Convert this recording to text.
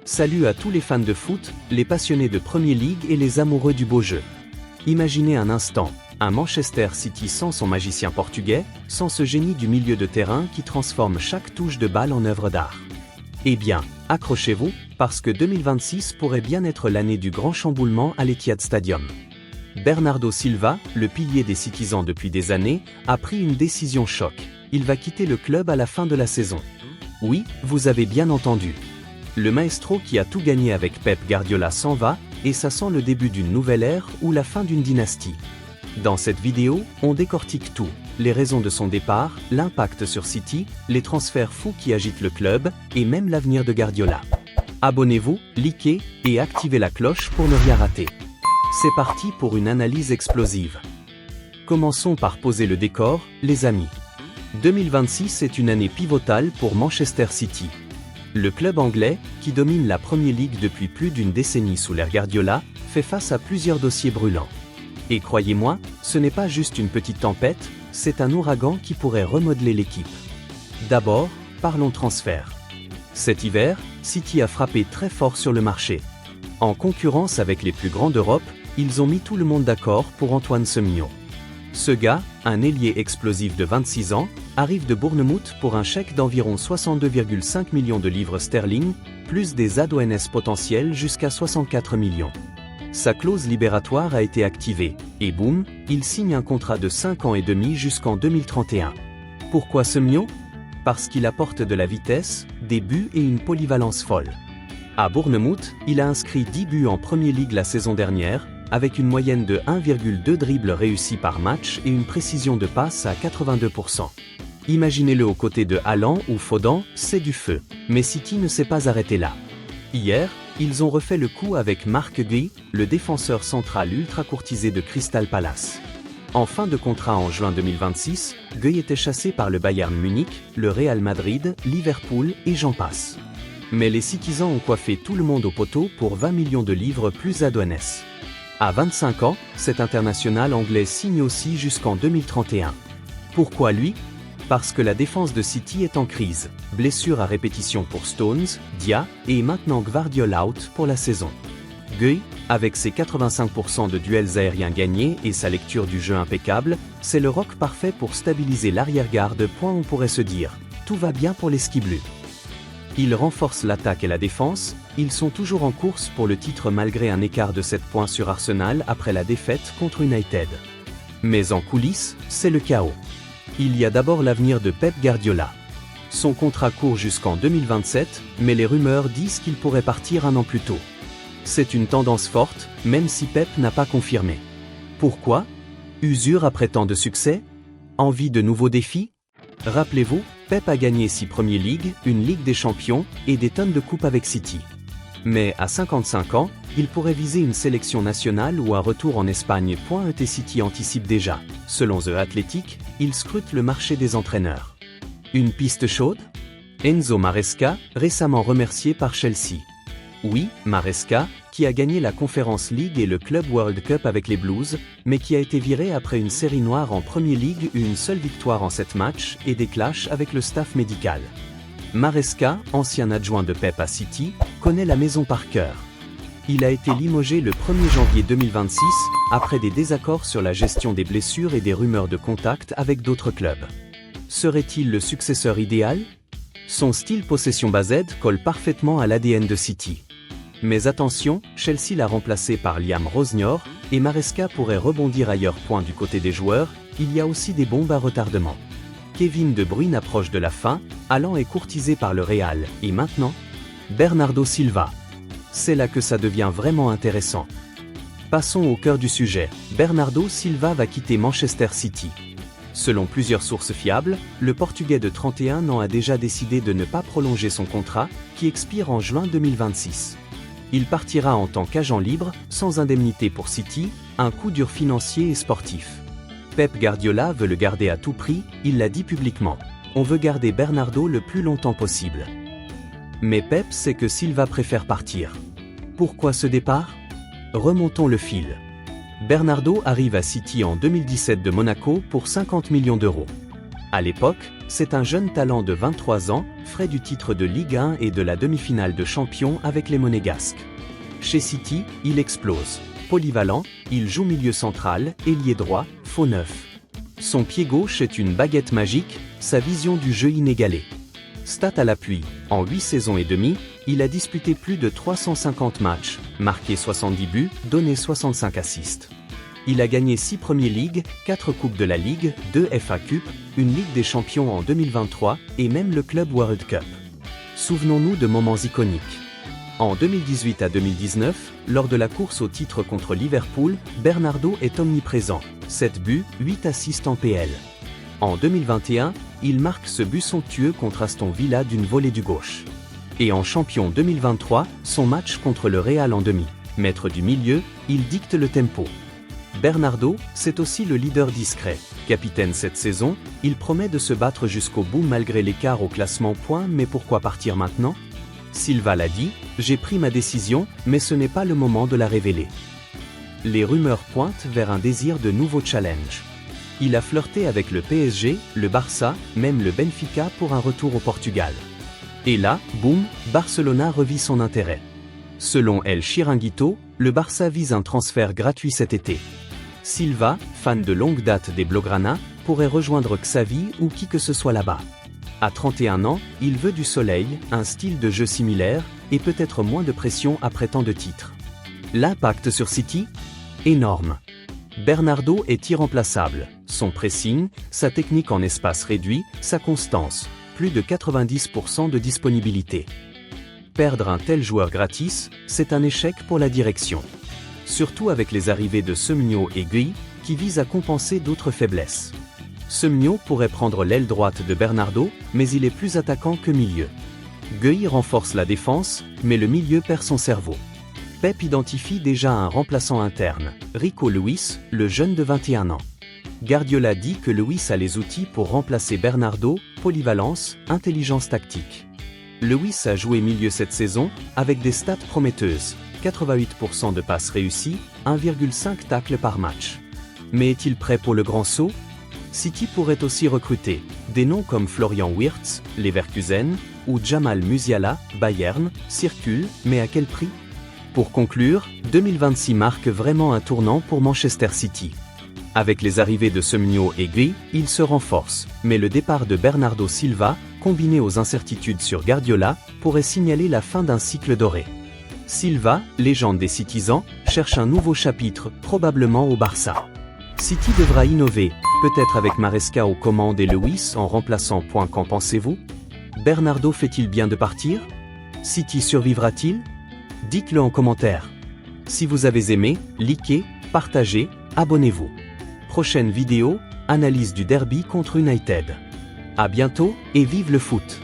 Salut à tous les fans de foot, les passionnés de Premier League et les amoureux du beau jeu. Imaginez un instant, un Manchester City sans son magicien portugais, sans ce génie du milieu de terrain qui transforme chaque touche de balle en œuvre d'art. Eh bien, accrochez-vous, parce que 2026 pourrait bien être l'année du grand chamboulement à l'Etihad Stadium. Bernardo Silva, le pilier des Citizens depuis des années, a pris une décision choc. Il va quitter le club à la fin de la saison. Oui, vous avez bien entendu. Le maestro qui a tout gagné avec Pep Guardiola s'en va, et ça sent le début d'une nouvelle ère ou la fin d'une dynastie. Dans cette vidéo, on décortique tout, les raisons de son départ, l'impact sur City, les transferts fous qui agitent le club, et même l'avenir de Guardiola. Abonnez-vous, likez, et activez la cloche pour ne rien rater. C'est parti pour une analyse explosive. Commençons par poser le décor, les amis. 2026 est une année pivotale pour Manchester City. Le club anglais, qui domine la Premier League depuis plus d'une décennie sous l'ère Guardiola, fait face à plusieurs dossiers brûlants. Et croyez-moi, ce n'est pas juste une petite tempête, c'est un ouragan qui pourrait remodeler l'équipe. D'abord, parlons transfert. Cet hiver, City a frappé très fort sur le marché. En concurrence avec les plus grands d'Europe, ils ont mis tout le monde d'accord pour Antoine Semenyo. Ce gars, un ailier explosif de 26 ans, arrive de Bournemouth pour un chèque d'environ 62,5 millions de livres sterling, plus des add-ons potentiels jusqu'à 64 millions. Sa clause libératoire a été activée, et boum, il signe un contrat de 5 ans et demi jusqu'en 2031. Pourquoi Semenyo ? Parce qu'il apporte de la vitesse, des buts et une polyvalence folle. À Bournemouth, il a inscrit 10 buts en Premier League la saison dernière, avec une moyenne de 1,2 dribbles réussis par match et une précision de passe à 82%. Imaginez-le aux côtés de Haaland ou Foden, c'est du feu. Mais City ne s'est pas arrêté là. Hier, ils ont refait le coup avec Marc Guéhi, le défenseur central ultra courtisé de Crystal Palace. En fin de contrat en juin 2026, Guéhi était chassé par le Bayern Munich, le Real Madrid, Liverpool et j'en passe. Mais les Citizens ont coiffé tout le monde au poteau pour 20 millions de livres plus add-ons. À 25 ans, cet international anglais signe aussi jusqu'en 2031. Pourquoi lui ? Parce que la défense de City est en crise. Blessure à répétition pour Stones, Dia et maintenant Gvardiol out pour la saison. Guéhi, avec ses 85% de duels aériens gagnés et sa lecture du jeu impeccable, c'est le rock parfait pour stabiliser l'arrière-garde. On pourrait se dire, tout va bien pour les Ski Bleus. Il renforce l'attaque et la défense, ils sont toujours en course pour le titre malgré un écart de 7 points sur Arsenal après la défaite contre United. Mais en coulisses, c'est le chaos. Il y a d'abord l'avenir de Pep Guardiola. Son contrat court jusqu'en 2027, mais les rumeurs disent qu'il pourrait partir un an plus tôt. C'est une tendance forte, même si Pep n'a pas confirmé. Pourquoi ? Usure après tant de succès ? Envie de nouveaux défis ? Rappelez-vous, Pep a gagné 6 Premier League, une Ligue des Champions et des tonnes de coupes avec City. Mais à 55 ans, il pourrait viser une sélection nationale ou un retour en Espagne. City anticipe déjà. Selon The Athletic, il scrute le marché des entraîneurs. Une piste chaude ? Enzo Maresca, récemment remercié par Chelsea. Oui, Maresca, qui a gagné la Conference League et le Club World Cup avec les Blues, mais qui a été viré après une série noire en Premier League, une seule victoire en 7 matchs et des clashs avec le staff médical. Maresca, ancien adjoint de Pep à City, connaît la maison par cœur. Il a été limogé le 1er janvier 2026, après des désaccords sur la gestion des blessures et des rumeurs de contact avec d'autres clubs. Serait-il le successeur idéal ? Son style possession based colle parfaitement à l'ADN de City. Mais attention, Chelsea l'a remplacé par Liam Rosnior, et Maresca pourrait rebondir ailleurs. Du côté des joueurs, il y a aussi des bombes à retardement. Kevin De Bruyne approche de la fin, Haaland est courtisé par le Real, et maintenant, Bernardo Silva. C'est là que ça devient vraiment intéressant. Passons au cœur du sujet, Bernardo Silva va quitter Manchester City. Selon plusieurs sources fiables, le Portugais de 31 ans a déjà décidé de ne pas prolonger son contrat, qui expire en juin 2026. Il partira en tant qu'agent libre, sans indemnité pour City, un coup dur financier et sportif. Pep Guardiola veut le garder à tout prix, il l'a dit publiquement. On veut garder Bernardo le plus longtemps possible. Mais Pep sait que Silva préfère partir. Pourquoi ce départ ? Remontons le fil. Bernardo arrive à City en 2017 de Monaco pour 50 millions d'euros. À l'époque, c'est un jeune talent de 23 ans, frais du titre de Ligue 1 et de la demi-finale de champion avec les Monégasques. Chez City, il explose. Polyvalent, il joue milieu central, ailier droit, faux neuf. Son pied gauche est une baguette magique, sa vision du jeu inégalée. Stats à l'appui, en 8 saisons et demie, il a disputé plus de 350 matchs, marqué 70 buts, donné 65 assists. Il a gagné 6 Premier League, 4 Coupes de la Ligue, 2 FA Cup, une Ligue des Champions en 2023 et même le Club World Cup. Souvenons-nous de moments iconiques. En 2018 à 2019, lors de la course au titre contre Liverpool, Bernardo est omniprésent, 7 buts, 8 assists en PL. En 2021, il marque ce but somptueux contre Aston Villa d'une volée du gauche. Et en champion 2023, son match contre le Real en demi. Maître du milieu, il dicte le tempo. Bernardo, c'est aussi le leader discret. Capitaine cette saison, il promet de se battre jusqu'au bout malgré l'écart au classement points, mais pourquoi partir maintenant? Silva l'a dit, j'ai pris ma décision, mais ce n'est pas le moment de la révéler. Les rumeurs pointent vers un désir de nouveaux challenges. Il a flirté avec le PSG, le Barça, même le Benfica pour un retour au Portugal. Et là, boum, Barcelona revit son intérêt. Selon El Chiringuito, le Barça vise un transfert gratuit cet été. Silva, fan de longue date des Blaugrana, pourrait rejoindre Xavi ou qui que ce soit là-bas. À 31 ans, il veut du soleil, un style de jeu similaire, et peut-être moins de pression après tant de titres. L'impact sur City? Énorme. Bernardo est irremplaçable. Son pressing, sa technique en espace réduit, sa constance, plus de 90% de disponibilité. Perdre un tel joueur gratis, c'est un échec pour la direction. Surtout avec les arrivées de Semenyo et Gueye, qui visent à compenser d'autres faiblesses. Semenyo pourrait prendre l'aile droite de Bernardo, mais il est plus attaquant que milieu. Gueye renforce la défense, mais le milieu perd son cerveau. Pep identifie déjà un remplaçant interne, Rico Lewis, le jeune de 21 ans. Guardiola dit que Lewis a les outils pour remplacer Bernardo, polyvalence, intelligence tactique. Lewis a joué milieu cette saison, avec des stats prometteuses, 88% de passes réussies, 1,5 tacles par match. Mais est-il prêt pour le grand saut? City pourrait aussi recruter des noms comme Florian Wirtz, Leverkusen, ou Jamal Musiala, Bayern, circulent, mais à quel prix? Pour conclure, 2026 marque vraiment un tournant pour Manchester City. Avec les arrivées de Semenyo et Gueye, il se renforce, mais le départ de Bernardo Silva, combiné aux incertitudes sur Guardiola, pourrait signaler la fin d'un cycle doré. Silva, légende des Citizens, cherche un nouveau chapitre, probablement au Barça. City devra innover, peut-être avec Maresca aux commandes et Lewis en remplaçant. Qu'en pensez-vous? Bernardo fait-il bien de partir? City survivra-t-il? Dites-le en commentaire. Si vous avez aimé, likez, partagez, abonnez-vous. Prochaine vidéo, analyse du derby contre United. À bientôt et vive le foot!